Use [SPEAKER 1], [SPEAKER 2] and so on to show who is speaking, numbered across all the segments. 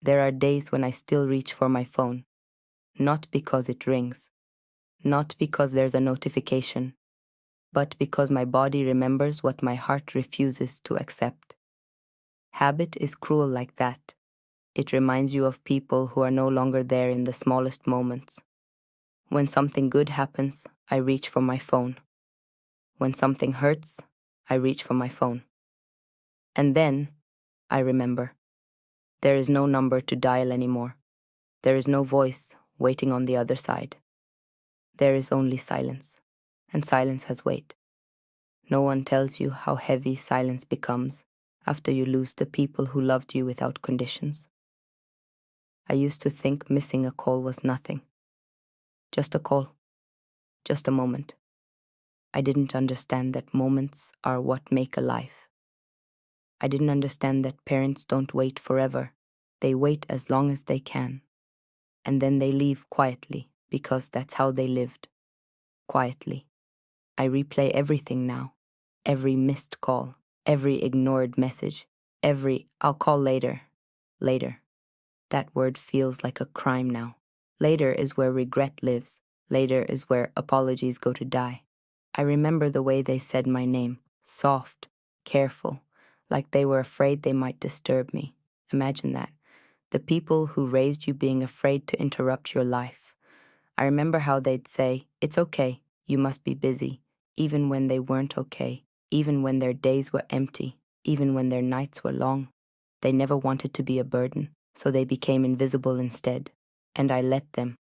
[SPEAKER 1] There are days when I still reach for my phone, not because it rings, not because there's a notification, but because my body remembers what my heart refuses to accept. Habit is cruel like that. It reminds you of people who are no longer there in the smallest moments. When something good happens, I reach for my phone. When something hurts, I reach for my phone. And then I remember. There is no number to dial anymore. There is no voice waiting on the other side. There is only silence, and silence has weight. No one tells you how heavy silence becomes after you lose the people who loved you without conditions. I used to think missing a call was nothing. Just a call. Just a moment. I didn't understand that moments are what make a life. I didn't understand that parents don't wait forever. They wait as long as they can. And then they leave quietly because that's how they lived. Quietly. I replay everything now. Every missed call. Every ignored message. Every "I'll call later." Later. That word feels like a crime now. Later is where regret lives. Later is where apologies go to die. I remember the way they said my name. Soft. Careful. Like they were afraid they might disturb me. Imagine that. The people who raised you being afraid to interrupt your life. I remember how they'd say, "It's okay, you must be busy," even when they weren't okay, even when their days were empty, even when their nights were long. They never wanted to be a burden, so they became invisible instead. And I let them.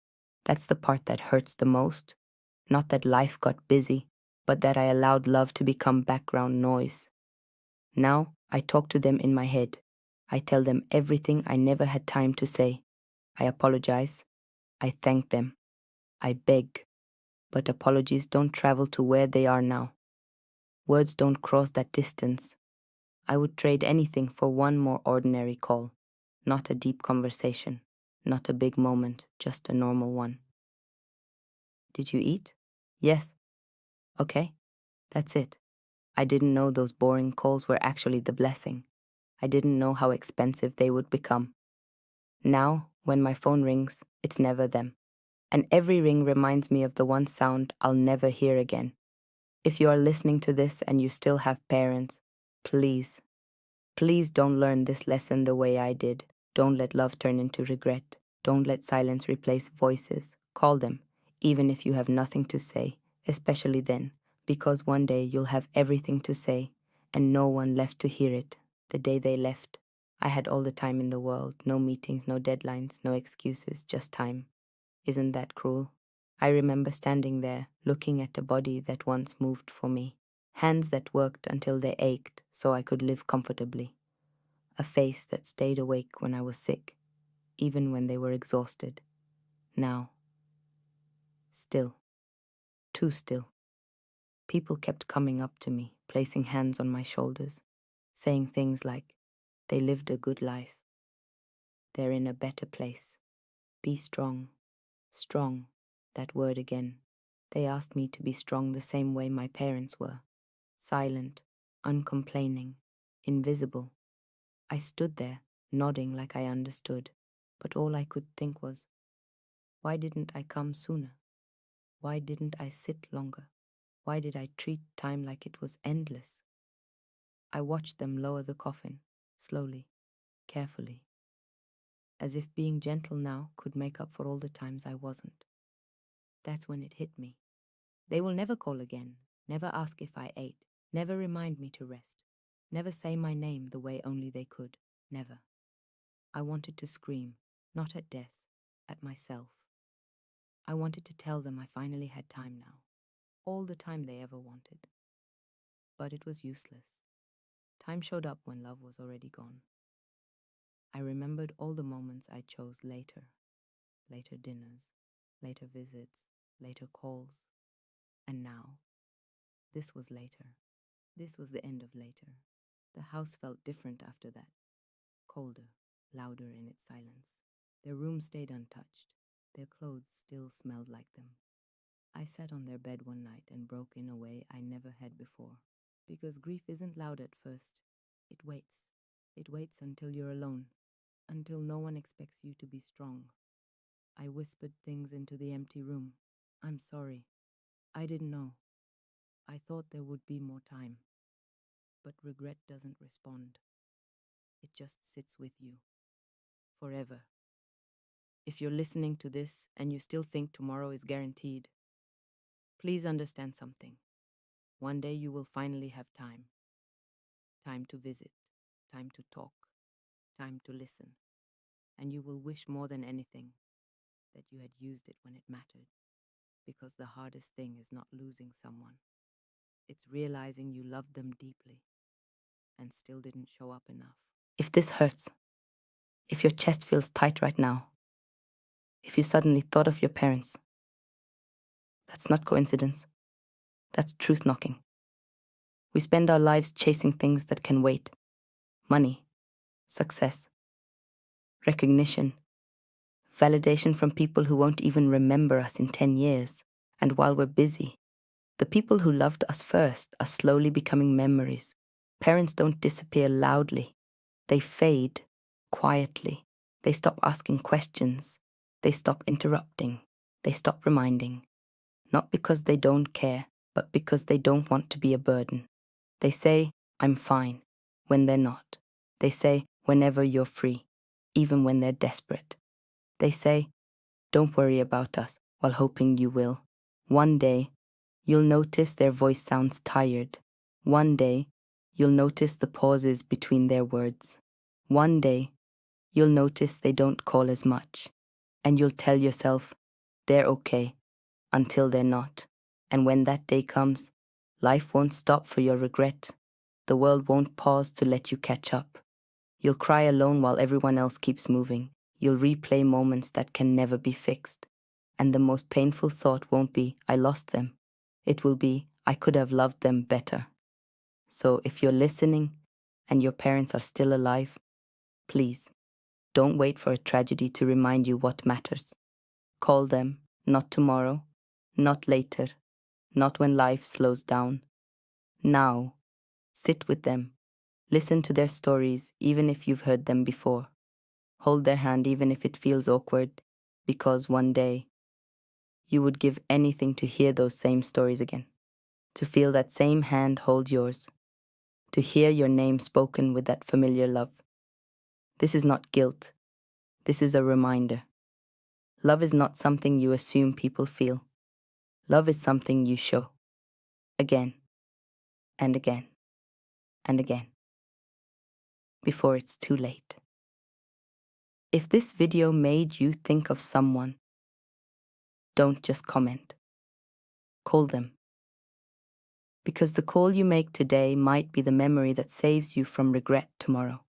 [SPEAKER 1] That's the part that hurts the most. Not that life got busy, but that I allowed love to become background noise. Now I talk to them in my head. I tell them everything I never had time to say. I apologize. I thank them. I beg. But apologies don't travel to where they are now. Words don't cross that distance. I would trade anything for one more ordinary call. Not a deep conversation. Not a big moment, just a normal one. Did you eat? Yes. Okay. That's it. I didn't know those boring calls were actually the blessing. I didn't know how expensive they would become. Now, when my phone rings, it's never them. And every ring reminds me of the one sound I'll never hear again. If you are listening to this and you still have parents, please, please don't learn this lesson the way I did. Don't let love turn into regret. Don't let silence replace voices. Call them, even if you have nothing to say, especially then, because one day you'll have everything to say, and no one left to hear it. The day they left, I had all the time in the world, no meetings, no deadlines, no excuses, just time. Isn't that cruel? I remember standing there, looking at a body that once moved for me, hands that worked until they ached so I could live comfortably, a face that stayed awake when I was sick, even when they were exhausted. Now, still, too still. People kept coming up to me, placing hands on my shoulders, saying things like, "They lived a good life. They're in a better place. Be strong." Strong, that word again. They asked me to be strong the same way my parents were. Silent, uncomplaining, invisible. I stood there, nodding like I understood, but all I could think was, why didn't I come sooner? Why didn't I sit longer? Why did I treat time like it was endless? I watched them lower the coffin, slowly, carefully, as if being gentle now could make up for all the times I wasn't. That's when it hit me. They will never call again, never ask if I ate, never remind me to rest, never say my name the way only they could, never. I wanted to scream, not at death, at myself. I wanted to tell them I finally had time now, all the time they ever wanted. But it was useless. Time showed up when love was already gone. I remembered all the moments I chose later, later dinners, later visits, later calls, and now, this was later. This was the end of later. The house felt different after that, colder, louder in its silence. Their room stayed untouched. Their clothes still smelled like them. I sat on their bed one night and broke in a way I never had before. Because grief isn't loud at first. It waits. It waits until you're alone. until no one expects you to be strong. I whispered things into the empty room. I'm sorry. I didn't know. I thought there would be more time. But regret doesn't respond. It just sits with you. Forever. If you're listening to this and you still think tomorrow is guaranteed, please understand something. One day you will finally have time. Time to visit. Time to talk. Time to listen. And you will wish more than anything that you had used it when it mattered. Because the hardest thing is not losing someone. It's realizing you loved them deeply and still didn't show up enough. If this hurts, if your chest feels tight right now, if you suddenly thought of your parents, that's not coincidence. That's truth knocking. We spend our lives chasing things that can wait. Money, success, recognition, validation from people who won't even remember us in 10 years. And while we're busy, the people who loved us first are slowly becoming memories. Parents don't disappear loudly. They fade quietly. They stop asking questions. They stop interrupting. They stop reminding. Not because they don't care, but because they don't want to be a burden. They say, I'm fine, when they're not. They say, whenever you're free, even when they're desperate. They say, don't worry about us, while hoping you will. One day, you'll notice their voice sounds tired. One day, you'll notice the pauses between their words. One day, you'll notice they don't call as much. And you'll tell yourself, they're okay, until they're not. And when that day comes, life won't stop for your regret. The world won't pause to let you catch up. You'll cry alone while everyone else keeps moving. You'll replay moments that can never be fixed. And the most painful thought won't be, I lost them. It will be, I could have loved them better. So if you're listening and your parents are still alive, please, don't wait for a tragedy to remind you what matters. Call them, not tomorrow, not later, not when life slows down. Now, sit with them. Listen to their stories, even if you've heard them before. Hold their hand, even if it feels awkward, because one day, you would give anything to hear those same stories again, to feel that same hand hold yours, to hear your name spoken with that familiar love. This is not guilt. This is a reminder. Love is not something you assume people feel. Love is something you show. Again, and again, and again. Before it's too late. If this video made you think of someone, don't just comment. Call them. Because the call you make today might be the memory that saves you from regret tomorrow.